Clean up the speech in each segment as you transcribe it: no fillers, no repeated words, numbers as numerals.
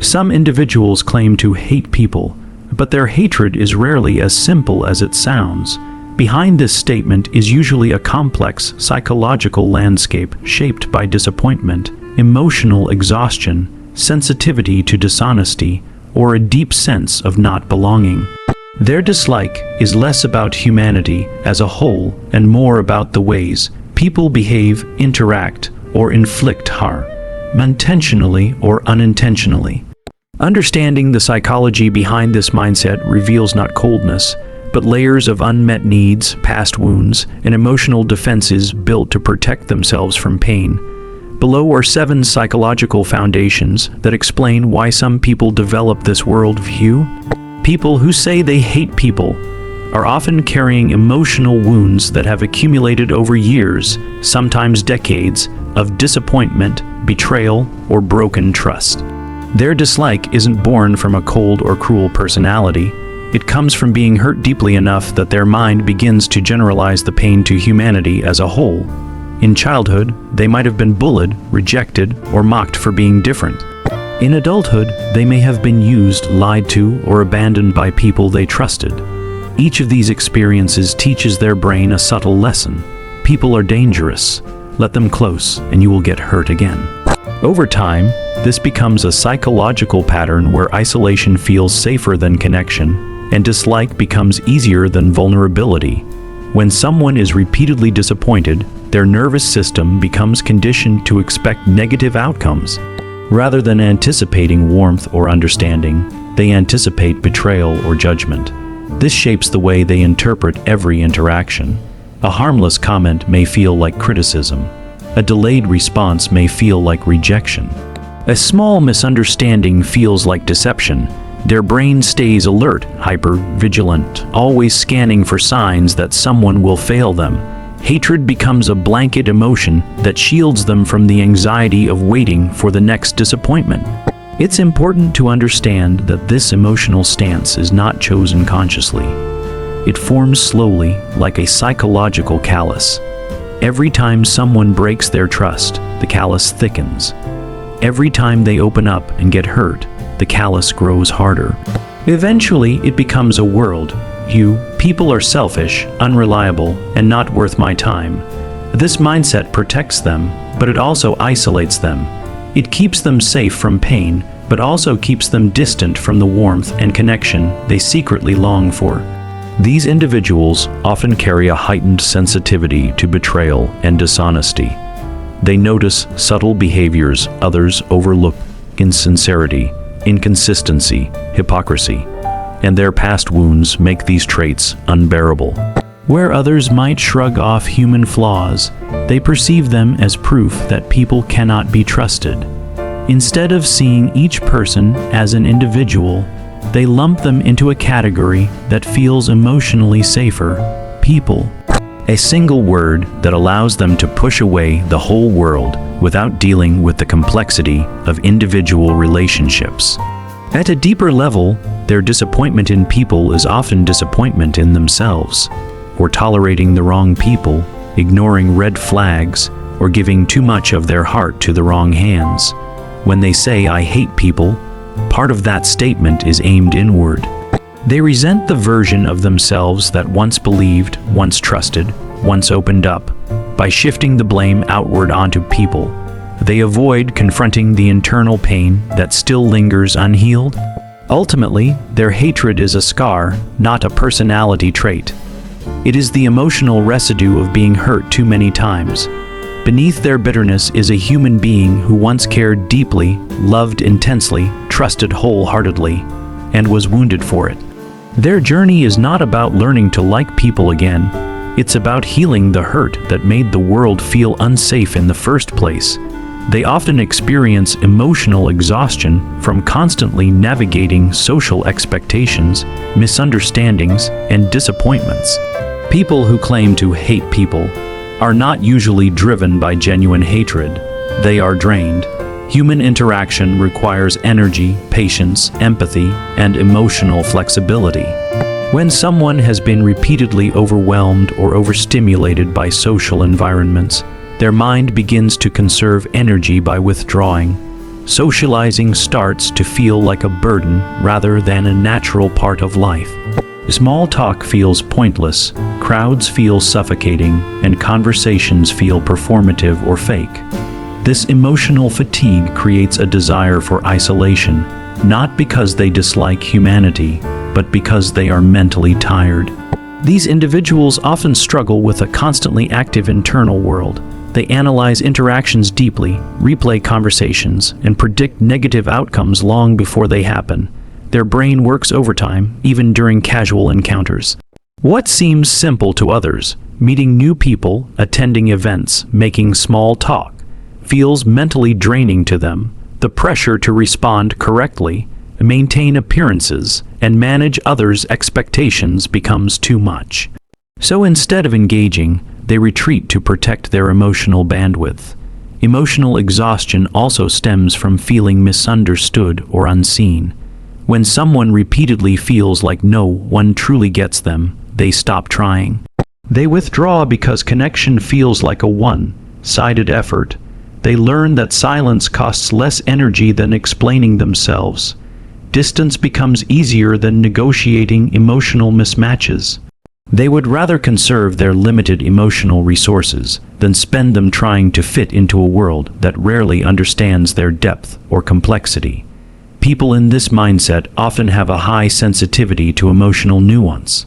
Some individuals claim to hate people, but their hatred is rarely as simple as it sounds. Behind this statement is usually a complex psychological landscape shaped by disappointment, emotional exhaustion, sensitivity to dishonesty, or a deep sense of not belonging. Their dislike is less about humanity as a whole and more about the ways people behave, interact, or inflict harm, intentionally or unintentionally. Understanding the psychology behind this mindset reveals not coldness, but layers of unmet needs, past wounds, and emotional defenses built to protect themselves from pain. Below are 7 psychological foundations that explain why some people develop this worldview. People who say they hate people are often carrying emotional wounds that have accumulated over years, sometimes decades, of disappointment, betrayal, or broken trust. Their dislike isn't born from a cold or cruel personality. It comes from being hurt deeply enough that their mind begins to generalize the pain to humanity as a whole. In childhood, they might have been bullied, rejected, or mocked for being different. In adulthood, they may have been used, lied to, or abandoned by people they trusted. Each of these experiences teaches their brain a subtle lesson. People are dangerous. Let them close, and you will get hurt again. Over time, this becomes a psychological pattern where isolation feels safer than connection, and dislike becomes easier than vulnerability. When someone is repeatedly disappointed, their nervous system becomes conditioned to expect negative outcomes. Rather than anticipating warmth or understanding, they anticipate betrayal or judgment. This shapes the way they interpret every interaction. A harmless comment may feel like criticism. A delayed response may feel like rejection. A small misunderstanding feels like deception. Their brain stays alert, hyper-vigilant, always scanning for signs that someone will fail them. Hatred becomes a blanket emotion that shields them from the anxiety of waiting for the next disappointment. It's important to understand that this emotional stance is not chosen consciously. It forms slowly, like a psychological callus. Every time someone breaks their trust, the callus thickens. Every time they open up and get hurt, the callus grows harder. Eventually, it becomes a world. People are selfish, unreliable, and not worth my time. This mindset protects them, but it also isolates them. It keeps them safe from pain, but also keeps them distant from the warmth and connection they secretly long for. These individuals often carry a heightened sensitivity to betrayal and dishonesty. They notice subtle behaviors others overlook: insincerity, inconsistency, hypocrisy, and their past wounds make these traits unbearable. Where others might shrug off human flaws, they perceive them as proof that people cannot be trusted. Instead of seeing each person as an individual, they lump them into a category that feels emotionally safer: people. A single word that allows them to push away the whole world without dealing with the complexity of individual relationships. At a deeper level, their disappointment in people is often disappointment in themselves, or tolerating the wrong people, ignoring red flags, or giving too much of their heart to the wrong hands. When they say, "I hate people," part of that statement is aimed inward. They resent the version of themselves that once believed, once trusted, once opened up. By shifting the blame outward onto people, they avoid confronting the internal pain that still lingers unhealed. Ultimately, their hatred is a scar, not a personality trait. It is the emotional residue of being hurt too many times. Beneath their bitterness is a human being who once cared deeply, loved intensely, trusted wholeheartedly, and was wounded for it. Their journey is not about learning to like people again. It's about healing the hurt that made the world feel unsafe in the first place. They often experience emotional exhaustion from constantly navigating social expectations, misunderstandings, and disappointments. People who claim to hate people are not usually driven by genuine hatred. They are drained. Human interaction requires energy, patience, empathy, and emotional flexibility. When someone has been repeatedly overwhelmed or overstimulated by social environments, their mind begins to conserve energy by withdrawing. Socializing starts to feel like a burden rather than a natural part of life. Small talk feels pointless, crowds feel suffocating, and conversations feel performative or fake. This emotional fatigue creates a desire for isolation, not because they dislike humanity, but because they are mentally tired. These individuals often struggle with a constantly active internal world. They analyze interactions deeply, replay conversations, and predict negative outcomes long before they happen. Their brain works overtime, even during casual encounters. What seems simple to others, meeting new people, attending events, making small talk, feels mentally draining to them. The pressure to respond correctly, maintain appearances, and manage others' expectations becomes too much. So instead of engaging, they retreat to protect their emotional bandwidth. Emotional exhaustion also stems from feeling misunderstood or unseen. When someone repeatedly feels like no one truly gets them, they stop trying. They withdraw because connection feels like a one-sided effort. They learn that silence costs less energy than explaining themselves. Distance becomes easier than negotiating emotional mismatches. They would rather conserve their limited emotional resources than spend them trying to fit into a world that rarely understands their depth or complexity. People in this mindset often have a high sensitivity to emotional nuance.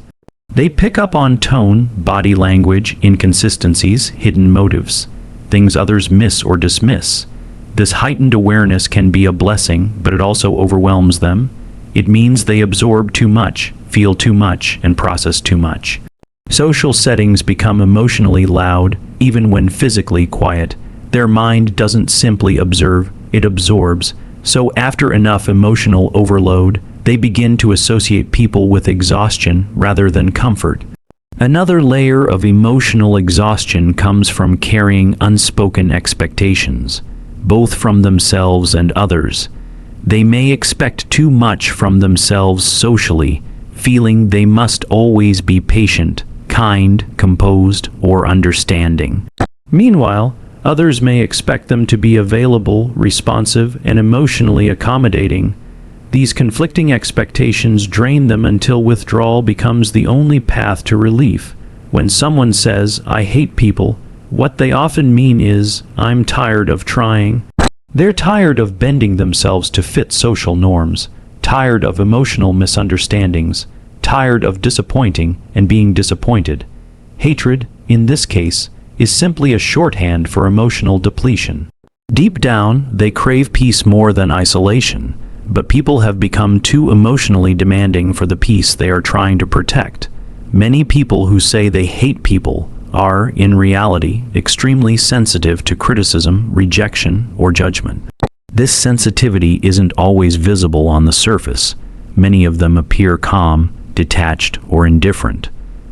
They pick up on tone, body language, inconsistencies, hidden motives, things others miss or dismiss. This heightened awareness can be a blessing, but it also overwhelms them. It means they absorb too much, feel too much, and process too much. Social settings become emotionally loud, even when physically quiet. Their mind doesn't simply observe, it absorbs. So after enough emotional overload, they begin to associate people with exhaustion rather than comfort. Another layer of emotional exhaustion comes from carrying unspoken expectations, both from themselves and others. They may expect too much from themselves socially, feeling they must always be patient, kind, composed, or understanding. Meanwhile, others may expect them to be available, responsive, and emotionally accommodating. These conflicting expectations drain them until withdrawal becomes the only path to relief. When someone says, "I hate people," what they often mean is, "I'm tired of trying." They're tired of bending themselves to fit social norms, tired of emotional misunderstandings, tired of disappointing and being disappointed. Hatred, in this case, is simply a shorthand for emotional depletion. Deep down, they crave peace more than isolation, but people have become too emotionally demanding for the peace they are trying to protect. Many people who say they hate people are, in reality, extremely sensitive to criticism, rejection, or judgment. This sensitivity isn't always visible on the surface. Many of them appear calm, detached, or indifferent,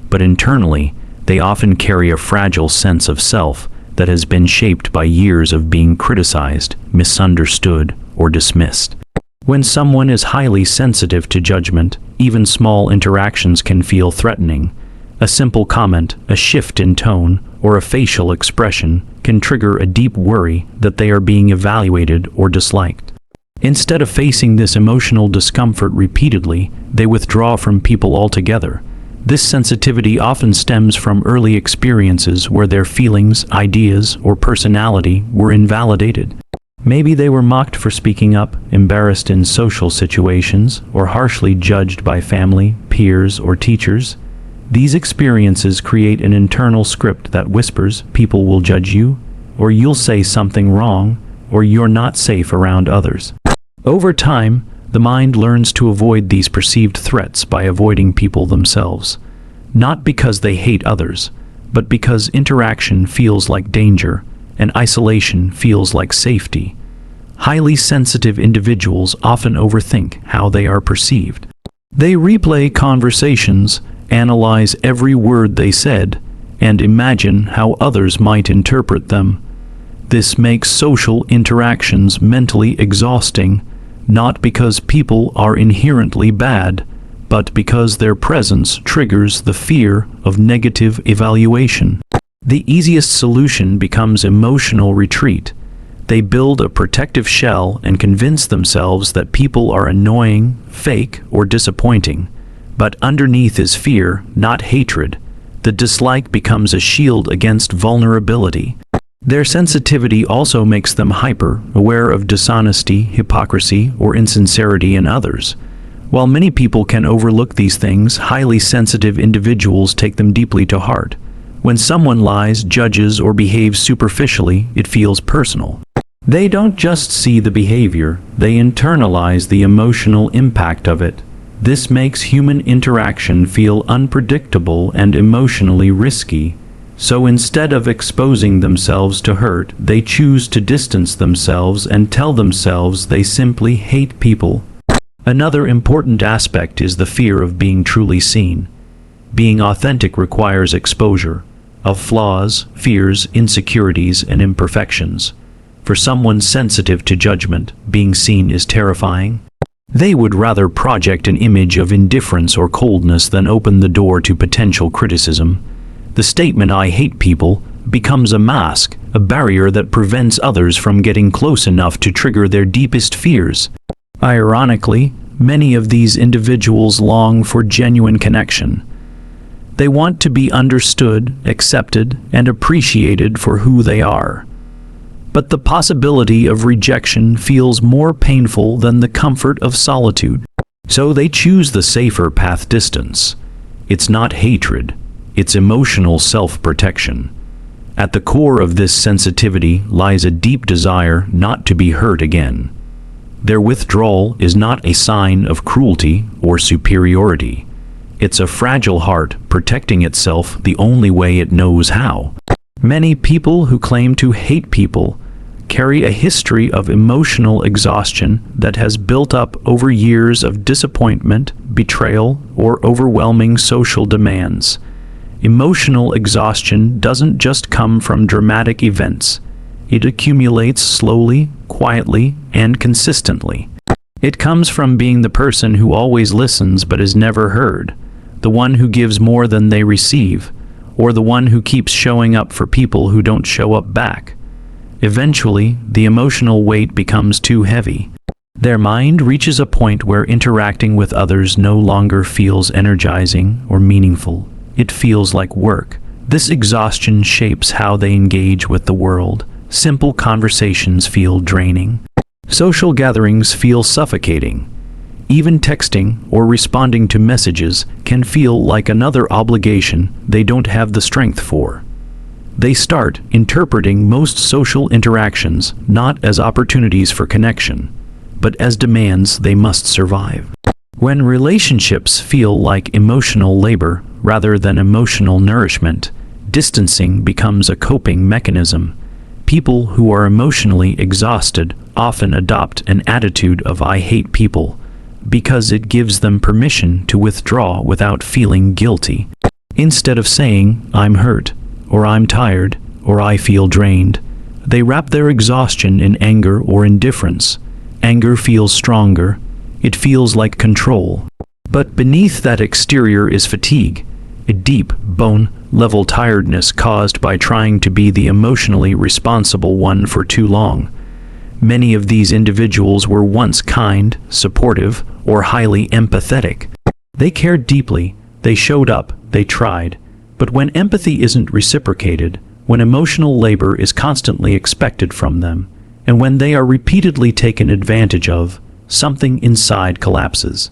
but internally, they often carry a fragile sense of self that has been shaped by years of being criticized, misunderstood, or dismissed. When someone is highly sensitive to judgment, even small interactions can feel threatening. A simple comment, a shift in tone, or a facial expression can trigger a deep worry that they are being evaluated or disliked. Instead of facing this emotional discomfort repeatedly, they withdraw from people altogether. This sensitivity often stems from early experiences where their feelings, ideas, or personality were invalidated. Maybe they were mocked for speaking up, embarrassed in social situations, or harshly judged by family, peers, or teachers. These experiences create an internal script that whispers, "People will judge you," or "You'll say something wrong," or "You're not safe around others." Over time, the mind learns to avoid these perceived threats by avoiding people themselves. Not because they hate others, but because interaction feels like danger, and isolation feels like safety. Highly sensitive individuals often overthink how they are perceived. They replay conversations, analyze every word they said, and imagine how others might interpret them. This makes social interactions mentally exhausting, not because people are inherently bad, but because their presence triggers the fear of negative evaluation. The easiest solution becomes emotional retreat. They build a protective shell and convince themselves that people are annoying, fake, or disappointing. But underneath is fear, not hatred. The dislike becomes a shield against vulnerability. Their sensitivity also makes them hyper-aware of dishonesty, hypocrisy, or insincerity in others. While many people can overlook these things, highly sensitive individuals take them deeply to heart. When someone lies, judges, or behaves superficially, it feels personal. They don't just see the behavior, they internalize the emotional impact of it. This makes human interaction feel unpredictable and emotionally risky. So instead of exposing themselves to hurt, they choose to distance themselves and tell themselves they simply hate people. Another important aspect is the fear of being truly seen. Being authentic requires exposure of flaws, fears, insecurities, and imperfections. For someone sensitive to judgment, being seen is terrifying. They would rather project an image of indifference or coldness than open the door to potential criticism. The statement "I hate people" becomes a mask, a barrier that prevents others from getting close enough to trigger their deepest fears. Ironically, many of these individuals long for genuine connection. They want to be understood, accepted, and appreciated for who they are. But the possibility of rejection feels more painful than the comfort of solitude. So they choose the safer path: distance. It's not hatred, it's emotional self-protection. At the core of this sensitivity lies a deep desire not to be hurt again. Their withdrawal is not a sign of cruelty or superiority. It's a fragile heart protecting itself the only way it knows how. Many people who claim to hate people carry a history of emotional exhaustion that has built up over years of disappointment, betrayal, or overwhelming social demands. Emotional exhaustion doesn't just come from dramatic events. It accumulates slowly, quietly, and consistently. It comes from being the person who always listens but is never heard, the one who gives more than they receive, or the one who keeps showing up for people who don't show up back. Eventually, the emotional weight becomes too heavy. Their mind reaches a point where interacting with others no longer feels energizing or meaningful. It feels like work. This exhaustion shapes how they engage with the world. Simple conversations feel draining. Social gatherings feel suffocating. Even texting or responding to messages can feel like another obligation they don't have the strength for. They start interpreting most social interactions not as opportunities for connection, but as demands they must survive. When relationships feel like emotional labor rather than emotional nourishment, distancing becomes a coping mechanism. People who are emotionally exhausted often adopt an attitude of "I hate people" because it gives them permission to withdraw without feeling guilty. Instead of saying "I'm hurt," or "I'm tired," or "I feel drained," they wrap their exhaustion in anger or indifference. Anger feels stronger. It feels like control. But beneath that exterior is fatigue, a deep, bone-level tiredness caused by trying to be the emotionally responsible one for too long. Many of these individuals were once kind, supportive, or highly empathetic. They cared deeply, they showed up, they tried. But when empathy isn't reciprocated, when emotional labor is constantly expected from them, and when they are repeatedly taken advantage of, something inside collapses.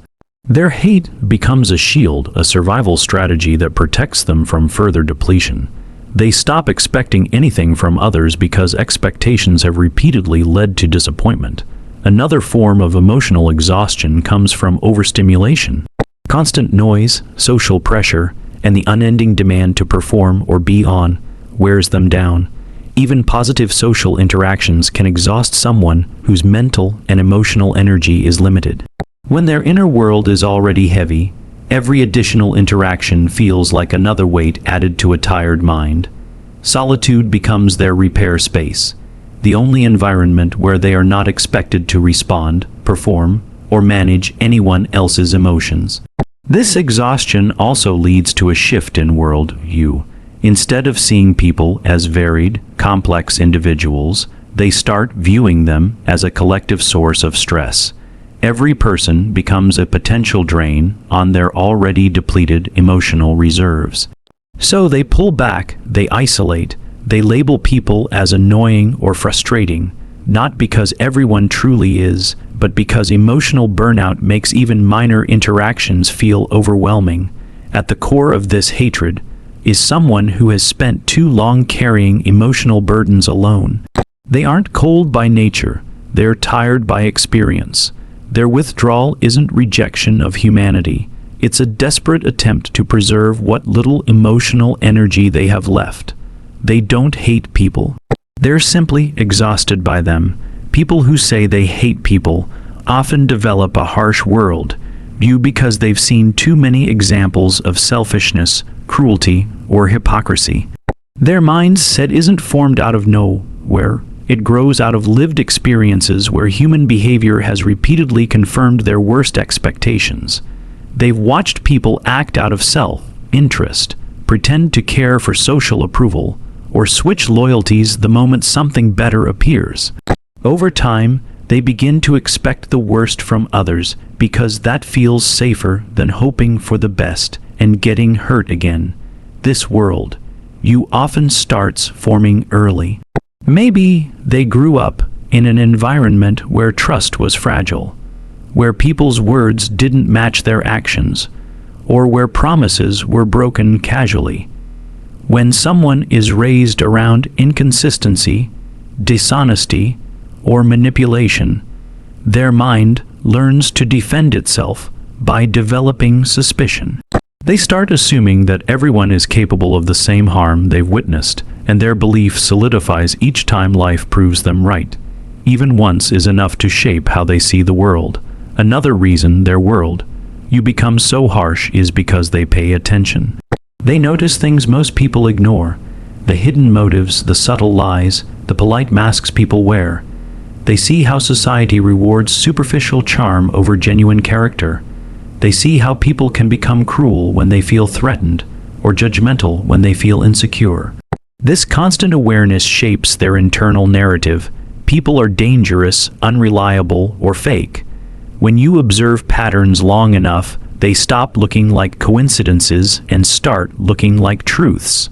Their hate becomes a shield, a survival strategy that protects them from further depletion. They stop expecting anything from others because expectations have repeatedly led to disappointment. Another form of emotional exhaustion comes from overstimulation. Constant noise, social pressure, and the unending demand to perform or be on wears them down. Even positive social interactions can exhaust someone whose mental and emotional energy is limited. When their inner world is already heavy, every additional interaction feels like another weight added to a tired mind. Solitude becomes their repair space, the only environment where they are not expected to respond, perform, or manage anyone else's emotions. This exhaustion also leads to a shift in world view. Instead of seeing people as varied, complex individuals, they start viewing them as a collective source of stress. Every person becomes a potential drain on their already depleted emotional reserves. So they pull back, they isolate, they label people as annoying or frustrating, not because everyone truly is, but because emotional burnout makes even minor interactions feel overwhelming. At the core of this hatred is someone who has spent too long carrying emotional burdens alone. They aren't cold by nature, they're tired by experience. Their withdrawal isn't rejection of humanity. It's a desperate attempt to preserve what little emotional energy they have left. They don't hate people. They're simply exhausted by them. People who say they hate people often develop a harsh world view because they've seen too many examples of selfishness, cruelty, or hypocrisy. Their mindset isn't formed out of nowhere. It grows out of lived experiences where human behavior has repeatedly confirmed their worst expectations. They've watched people act out of self-interest, pretend to care for social approval, or switch loyalties the moment something better appears. Over time, they begin to expect the worst from others because that feels safer than hoping for the best and getting hurt again. This world, you often starts forming early. Maybe they grew up in an environment where trust was fragile, where people's words didn't match their actions, or where promises were broken casually. When someone is raised around inconsistency, dishonesty, or manipulation, their mind learns to defend itself by developing suspicion. They start assuming that everyone is capable of the same harm they've witnessed, and their belief solidifies each time life proves them right. Even once is enough to shape how they see the world. Another reason their world you become so harsh is because they pay attention. They notice things most people ignore, the hidden motives, the subtle lies, the polite masks people wear. They see how society rewards superficial charm over genuine character. They see how people can become cruel when they feel threatened, or judgmental when they feel insecure. This constant awareness shapes their internal narrative. People are dangerous, unreliable, or fake. When you observe patterns long enough, they stop looking like coincidences and start looking like truths.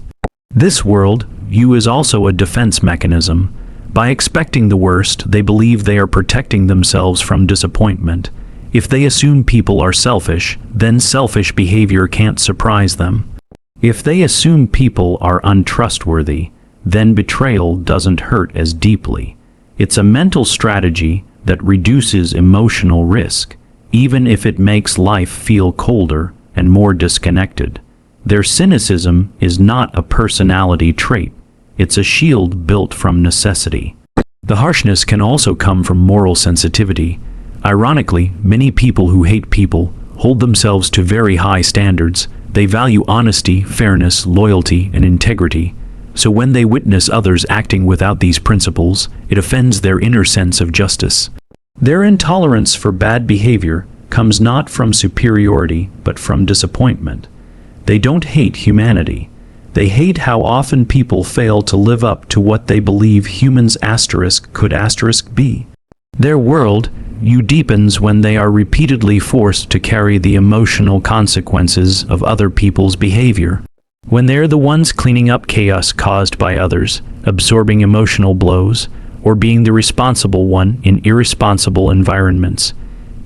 This world view is also a defense mechanism. By expecting the worst, they believe they are protecting themselves from disappointment. If they assume people are selfish, then selfish behavior can't surprise them. If they assume people are untrustworthy, then betrayal doesn't hurt as deeply. It's a mental strategy that reduces emotional risk, even if it makes life feel colder and more disconnected. Their cynicism is not a personality trait. It's a shield built from necessity. The harshness can also come from moral sensitivity. Ironically, many people who hate people hold themselves to very high standards. They value honesty, fairness, loyalty, and integrity. So when they witness others acting without these principles, it offends their inner sense of justice. Their intolerance for bad behavior comes not from superiority, but from disappointment. They don't hate humanity. They hate how often people fail to live up to what they believe humans could be. Their world deepens when they are repeatedly forced to carry the emotional consequences of other people's behavior. When they're the ones cleaning up chaos caused by others, absorbing emotional blows, or being the responsible one in irresponsible environments,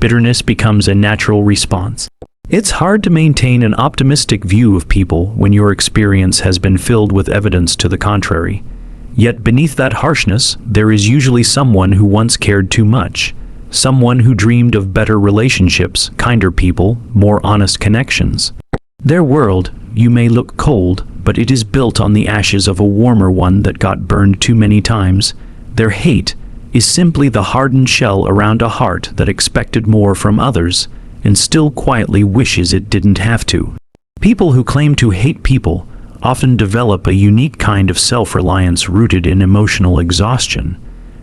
bitterness becomes a natural response. It's hard to maintain an optimistic view of people when your experience has been filled with evidence to the contrary. Yet beneath that harshness, there is usually someone who once cared too much, someone who dreamed of better relationships, kinder people, more honest connections. Their world, you may look cold, but it is built on the ashes of a warmer one that got burned too many times. Their hate is simply the hardened shell around a heart that expected more from others and still quietly wishes it didn't have to. People who claim to hate people often develop a unique kind of self-reliance rooted in emotional exhaustion.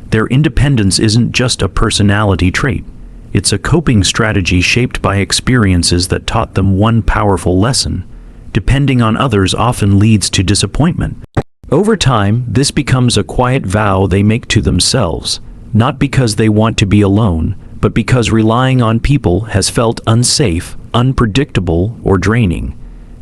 Their independence isn't just a personality trait. It's a coping strategy shaped by experiences that taught them one powerful lesson: depending on others often leads to disappointment. Over time, this becomes a quiet vow they make to themselves, not because they want to be alone, but because relying on people has felt unsafe, unpredictable, or draining.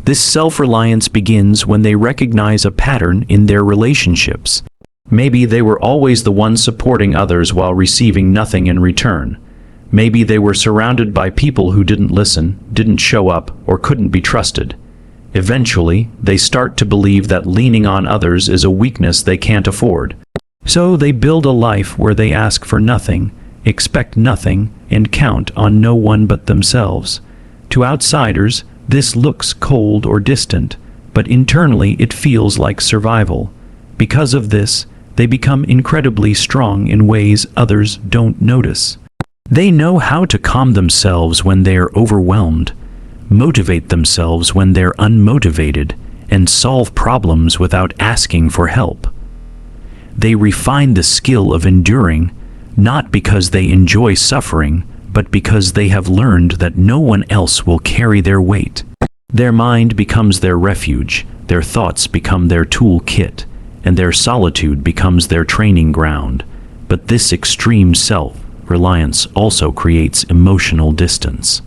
This self-reliance begins when they recognize a pattern in their relationships. Maybe they were always the one supporting others while receiving nothing in return. Maybe they were surrounded by people who didn't listen, didn't show up, or couldn't be trusted. Eventually, they start to believe that leaning on others is a weakness they can't afford. So they build a life where they ask for nothing, expect nothing, and count on no one but themselves. To outsiders, this looks cold or distant, but internally it feels like survival. Because of this, they become incredibly strong in ways others don't notice. They know how to calm themselves when they are overwhelmed, motivate themselves when they're unmotivated, and solve problems without asking for help. They refine the skill of enduring, not because they enjoy suffering, but because they have learned that no one else will carry their weight. Their mind becomes their refuge, their thoughts become their toolkit, and their solitude becomes their training ground. But this extreme self-reliance also creates emotional distance.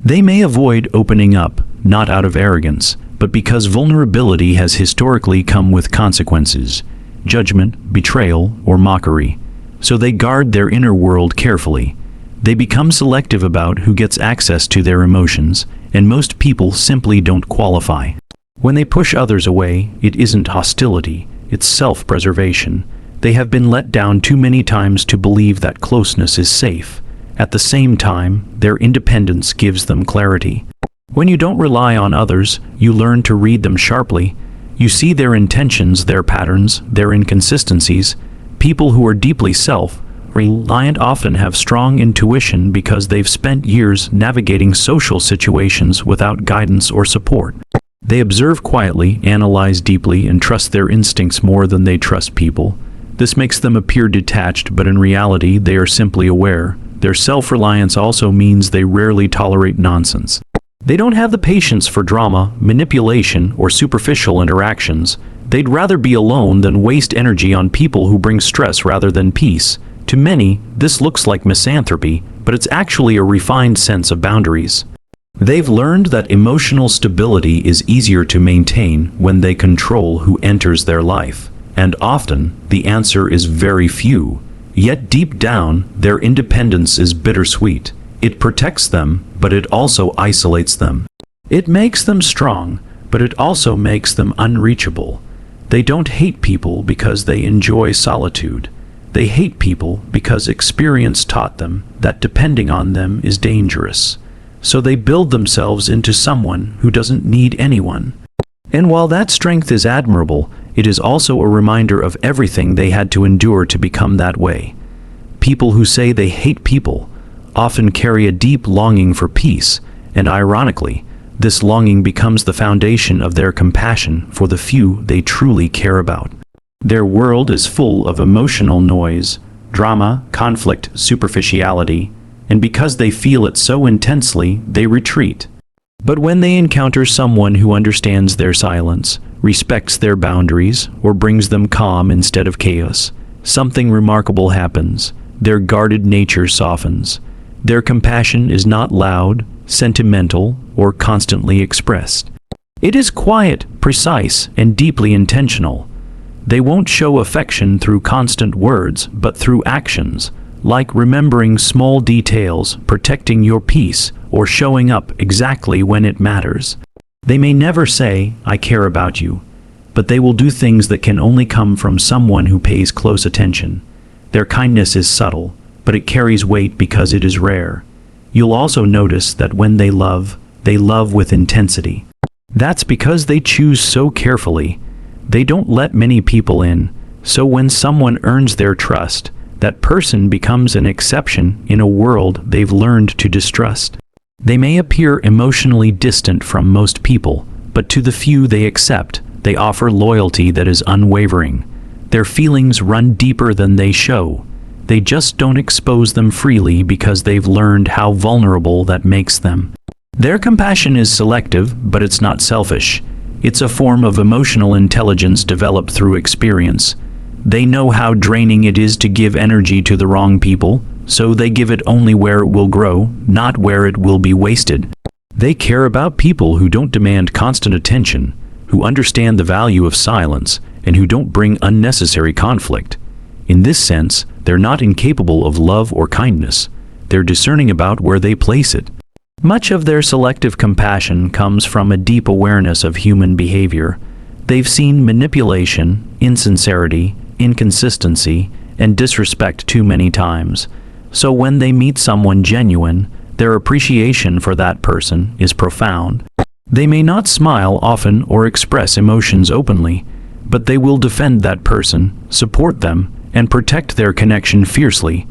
They may avoid opening up, not out of arrogance, but because vulnerability has historically come with consequences, judgment, betrayal, or mockery. So they guard their inner world carefully. They become selective about who gets access to their emotions, and most people simply don't qualify. When they push others away, it isn't hostility, it's self-preservation. They have been let down too many times to believe that closeness is safe. At the same time, their independence gives them clarity. When you don't rely on others, you learn to read them sharply. You see their intentions, their patterns, their inconsistencies. People who are deeply self-reliant often have strong intuition because they've spent years navigating social situations without guidance or support. They observe quietly, analyze deeply, and trust their instincts more than they trust people. This makes them appear detached, but in reality, they are simply aware. Their self-reliance also means they rarely tolerate nonsense. They don't have the patience for drama, manipulation, or superficial interactions. They'd rather be alone than waste energy on people who bring stress rather than peace. To many, this looks like misanthropy, but it's actually a refined sense of boundaries. They've learned that emotional stability is easier to maintain when they control who enters their life. And often, the answer is very few. Yet deep down, their independence is bittersweet. It protects them, but it also isolates them. It makes them strong, but it also makes them unreachable. They don't hate people because they enjoy solitude. They hate people because experience taught them that depending on them is dangerous. So they build themselves into someone who doesn't need anyone. And while that strength is admirable, it is also a reminder of everything they had to endure to become that way. People who say they hate people often carry a deep longing for peace, and ironically, this longing becomes the foundation of their compassion for the few they truly care about. Their world is full of emotional noise, drama, conflict, superficiality, and because they feel it so intensely, they retreat. But when they encounter someone who understands their silence, respects their boundaries, or brings them calm instead of chaos, something remarkable happens. Their guarded nature softens. Their compassion is not loud, sentimental, or constantly expressed. It is quiet, precise, and deeply intentional. They won't show affection through constant words, but through actions, like remembering small details, protecting your peace, or showing up exactly when it matters. They may never say, "I care about you," but they will do things that can only come from someone who pays close attention. Their kindness is subtle, but it carries weight because it is rare. You'll also notice that when they love with intensity. That's because they choose so carefully. They don't let many people in, so when someone earns their trust, that person becomes an exception in a world they've learned to distrust. They may appear emotionally distant from most people, but to the few they accept, they offer loyalty that is unwavering. Their feelings run deeper than they show. They just don't expose them freely because they've learned how vulnerable that makes them. Their compassion is selective, but it's not selfish. It's a form of emotional intelligence developed through experience. They know how draining it is to give energy to the wrong people, so they give it only where it will grow, not where it will be wasted. They care about people who don't demand constant attention, who understand the value of silence, and who don't bring unnecessary conflict. In this sense, they're not incapable of love or kindness. They're discerning about where they place it. Much of their selective compassion comes from a deep awareness of human behavior. They've seen manipulation, insincerity, inconsistency, and disrespect too many times. So when they meet someone genuine, their appreciation for that person is profound. They may not smile often or express emotions openly, but they will defend that person, support them, and protect their connection fiercely.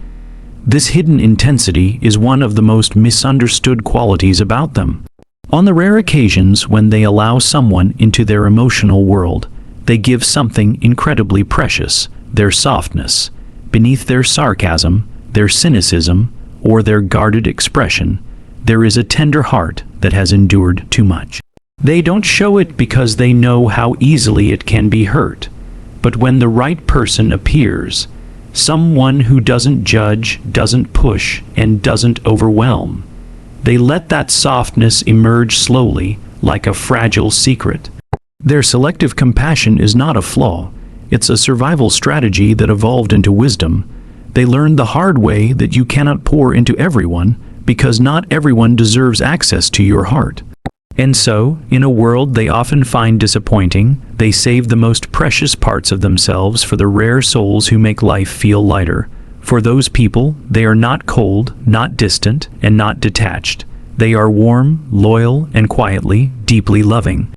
This hidden intensity is one of the most misunderstood qualities about them. On the rare occasions when they allow someone into their emotional world, they give something incredibly precious, their softness. Beneath their sarcasm, their cynicism, or their guarded expression, there is a tender heart that has endured too much. They don't show it because they know how easily it can be hurt. But when the right person appears, someone who doesn't judge, doesn't push, and doesn't overwhelm, they let that softness emerge slowly, like a fragile secret. Their selective compassion is not a flaw. It's a survival strategy that evolved into wisdom. They learned the hard way that you cannot pour into everyone, because not everyone deserves access to your heart. And so, in a world they often find disappointing, they save the most precious parts of themselves for the rare souls who make life feel lighter. For those people, they are not cold, not distant, and not detached. They are warm, loyal, and quietly, deeply loving.